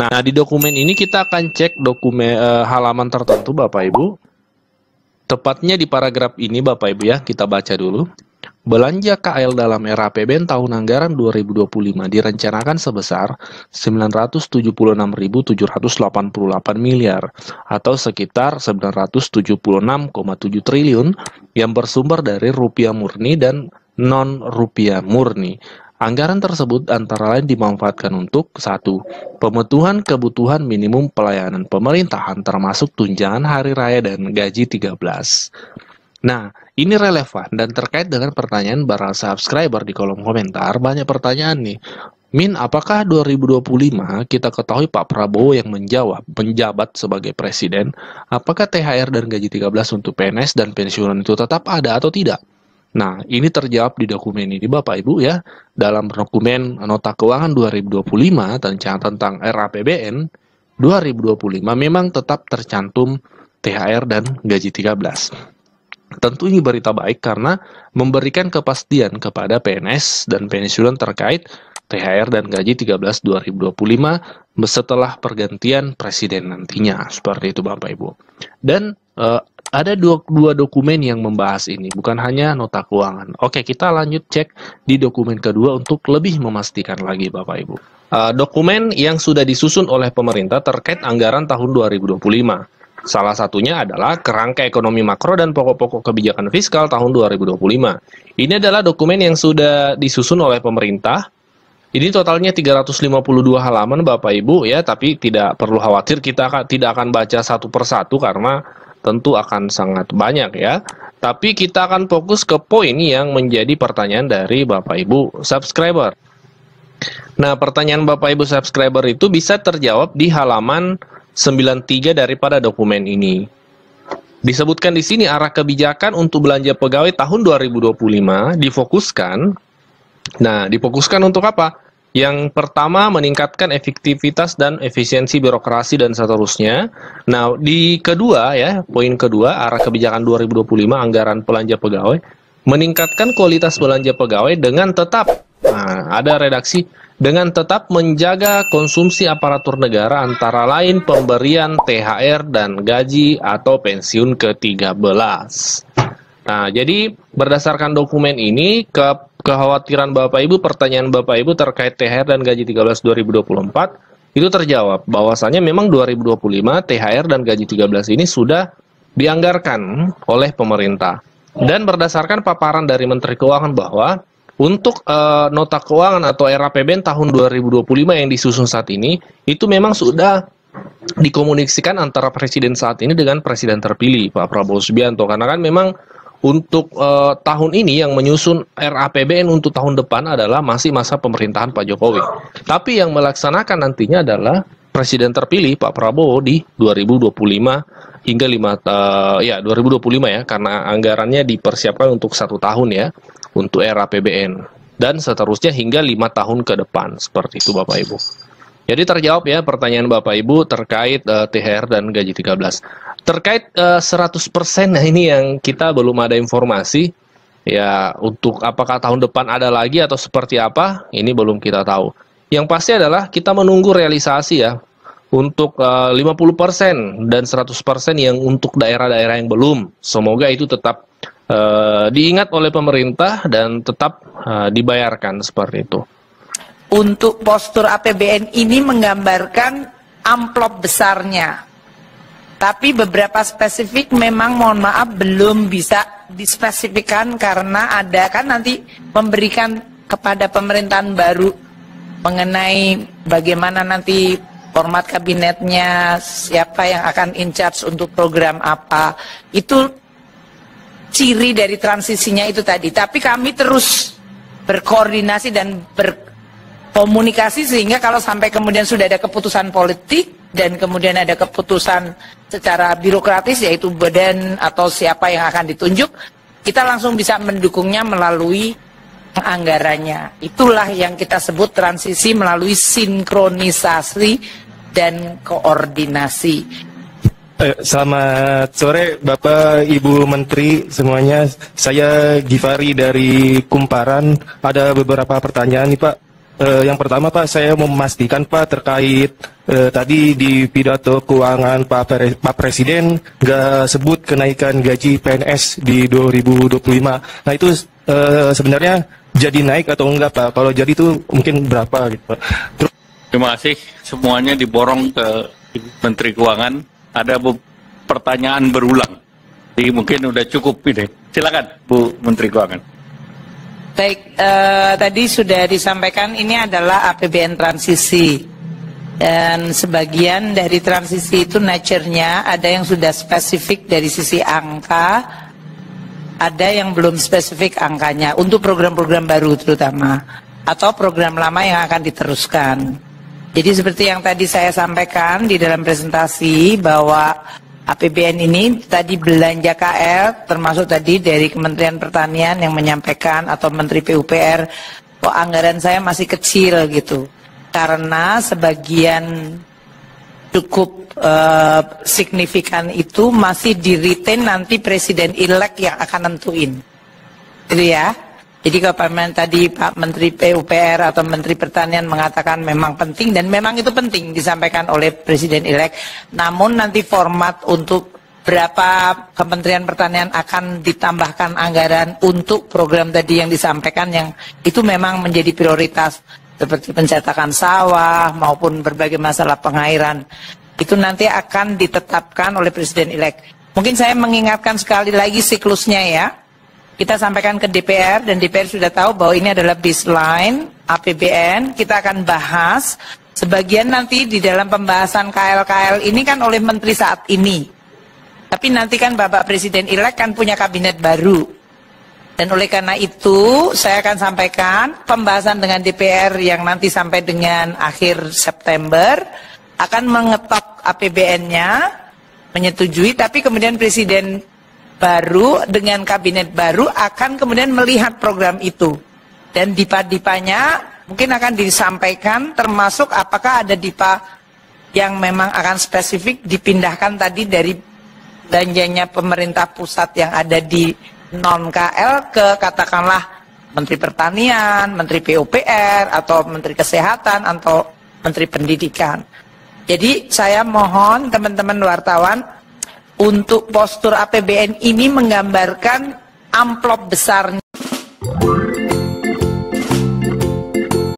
Nah, di dokumen ini kita akan cek dokumen halaman tertentu Bapak Ibu. Tepatnya di paragraf ini Bapak Ibu ya, kita baca dulu. Belanja KL dalam era APBN tahun anggaran 2025 direncanakan sebesar 976.788 miliar atau sekitar 976,7 triliun yang bersumber dari rupiah murni dan non-rupiah murni. Anggaran tersebut antara lain dimanfaatkan untuk 1. Pemenuhan kebutuhan minimum pelayanan pemerintahan termasuk tunjangan hari raya dan gaji 13. Nah, ini relevan dan terkait dengan pertanyaan para subscriber di kolom komentar. Banyak pertanyaan nih. Min, apakah 2025 kita ketahui Pak Prabowo yang menjabat sebagai presiden, apakah THR dan gaji 13 untuk PNS dan pensiunan itu tetap ada atau tidak? Nah, ini terjawab di dokumen ini Bapak Ibu ya. Dalam dokumen Nota Keuangan 2025 tentang RAPBN 2025 memang tetap tercantum THR dan gaji 13. Tentu ini berita baik karena memberikan kepastian kepada PNS dan pensiunan terkait THR dan gaji 13 2025 setelah pergantian presiden nantinya. Seperti itu Bapak Ibu. Dan ada dua dokumen yang membahas ini, bukan hanya nota keuangan. Oke, kita lanjut cek di dokumen kedua untuk lebih memastikan lagi Bapak Ibu. Dokumen yang sudah disusun oleh pemerintah terkait anggaran tahun 2025. Salah satunya adalah Kerangka Ekonomi Makro dan Pokok-pokok Kebijakan Fiskal tahun 2025. Ini adalah dokumen yang sudah disusun oleh pemerintah. Ini totalnya 352 halaman Bapak Ibu ya, tapi tidak perlu khawatir, kita tidak akan baca satu persatu karena tentu akan sangat banyak ya. Tapi kita akan fokus ke poin yang menjadi pertanyaan dari Bapak Ibu subscriber. Nah, pertanyaan Bapak Ibu subscriber itu bisa terjawab di halaman 93 daripada dokumen ini. Disebutkan di sini arah kebijakan untuk belanja pegawai tahun 2025 difokuskan. Nah, difokuskan untuk apa? Yang pertama, meningkatkan efektivitas dan efisiensi birokrasi dan seterusnya. Nah, di kedua ya, poin kedua, arah kebijakan 2025 anggaran belanja pegawai, meningkatkan kualitas belanja pegawai dengan tetap, nah, ada redaksi, dengan tetap menjaga konsumsi aparatur negara antara lain pemberian THR dan gaji atau pensiun ke-13. Nah, jadi berdasarkan dokumen ini, kekhawatiran Bapak Ibu, pertanyaan Bapak Ibu terkait THR dan gaji 13 2024 itu terjawab. Bahwasanya memang 2025 THR dan gaji 13 ini sudah dianggarkan oleh pemerintah. Dan berdasarkan paparan dari Menteri Keuangan bahwa untuk nota keuangan atau RAPBN tahun 2025 yang disusun saat ini, itu memang sudah dikomunikasikan antara presiden saat ini dengan presiden terpilih, Pak Prabowo Subianto. Karena kan memang untuk tahun ini yang menyusun RAPBN untuk tahun depan adalah masih masa pemerintahan Pak Jokowi. Tapi yang melaksanakan nantinya adalah presiden terpilih, Pak Prabowo di 2025 hingga 2025 ya, karena anggarannya dipersiapkan untuk 1 tahun ya, untuk RAPBN dan seterusnya hingga 5 tahun ke depan. Seperti itu Bapak Ibu. Jadi terjawab ya pertanyaan Bapak Ibu terkait THR dan gaji 13. Terkait 100%, nah ini yang kita belum ada informasi ya, untuk apakah tahun depan ada lagi atau seperti apa, ini belum kita tahu. Yang pasti adalah kita menunggu realisasi ya, untuk 50% dan 100% yang untuk daerah-daerah yang belum. Semoga itu tetap diingat oleh pemerintah dan tetap dibayarkan seperti itu. Untuk postur APBN ini menggambarkan amplop besarnya, tapi beberapa spesifik memang mohon maaf belum bisa dispesifikkan karena ada kan nanti memberikan kepada pemerintahan baru mengenai bagaimana nanti format kabinetnya, siapa yang akan in charge untuk program apa, itu ciri dari transisinya itu tadi. Tapi kami terus berkoordinasi dan berkomunikasi sehingga kalau sampai kemudian sudah ada keputusan politik dan kemudian ada keputusan secara birokratis yaitu badan atau siapa yang akan ditunjuk, kita langsung bisa mendukungnya melalui anggarannya. Itulah yang kita sebut transisi melalui sinkronisasi dan koordinasi. Selamat sore Bapak Ibu Menteri semuanya. Saya Givari dari Kumparan. Ada beberapa pertanyaan nih Pak. Yang pertama Pak, saya mau memastikan Pak terkait tadi di pidato keuangan Pak Presiden nggak sebut kenaikan gaji PNS di 2025. Nah itu sebenarnya jadi naik atau enggak Pak? Kalau jadi itu mungkin berapa gitu Pak? Terima kasih. Semuanya diborong ke Menteri Keuangan. Ada pertanyaan berulang. Jadi mungkin udah cukup ini. Silakan Bu Menteri Keuangan. Baik, tadi sudah disampaikan ini adalah APBN transisi. Dan sebagian dari transisi itu nature-nya ada yang sudah spesifik dari sisi angka, ada yang belum spesifik angkanya untuk program-program baru terutama, atau program lama yang akan diteruskan. Jadi seperti yang tadi saya sampaikan di dalam presentasi bahwa APBN ini tadi belanja KL termasuk tadi dari Kementerian Pertanian yang menyampaikan atau Menteri PUPR kok anggaran saya masih kecil gitu karena sebagian cukup signifikan itu masih di-retain nanti Presiden-elek yang akan nentuin gitu ya. Jadi kalau tadi Pak Menteri PUPR atau Menteri Pertanian mengatakan memang penting dan memang itu penting disampaikan oleh Presiden-elek. Namun nanti format untuk berapa Kementerian Pertanian akan ditambahkan anggaran untuk program tadi yang disampaikan yang itu memang menjadi prioritas seperti pencetakan sawah maupun berbagai masalah pengairan. Itu nanti akan ditetapkan oleh Presiden-elek. Mungkin saya mengingatkan sekali lagi siklusnya ya. Kita sampaikan ke DPR dan DPR sudah tahu bahwa ini adalah baseline APBN. Kita akan bahas sebagian nanti di dalam pembahasan KL-KL ini kan oleh menteri saat ini. Tapi nanti kan Bapak Presiden-elek kan punya kabinet baru. Dan oleh karena itu saya akan sampaikan pembahasan dengan DPR yang nanti sampai dengan akhir September akan mengetok APBN-nya, menyetujui, tapi kemudian Presiden baru dengan kabinet baru akan kemudian melihat program itu dan dipa-dipanya mungkin akan disampaikan termasuk apakah ada dipa yang memang akan spesifik dipindahkan tadi dari belanjanya pemerintah pusat yang ada di non-KL ke katakanlah Menteri Pertanian, Menteri PUPR atau Menteri Kesehatan atau Menteri Pendidikan. Jadi saya mohon teman-teman wartawan untuk postur APBN ini menggambarkan amplop besarnya.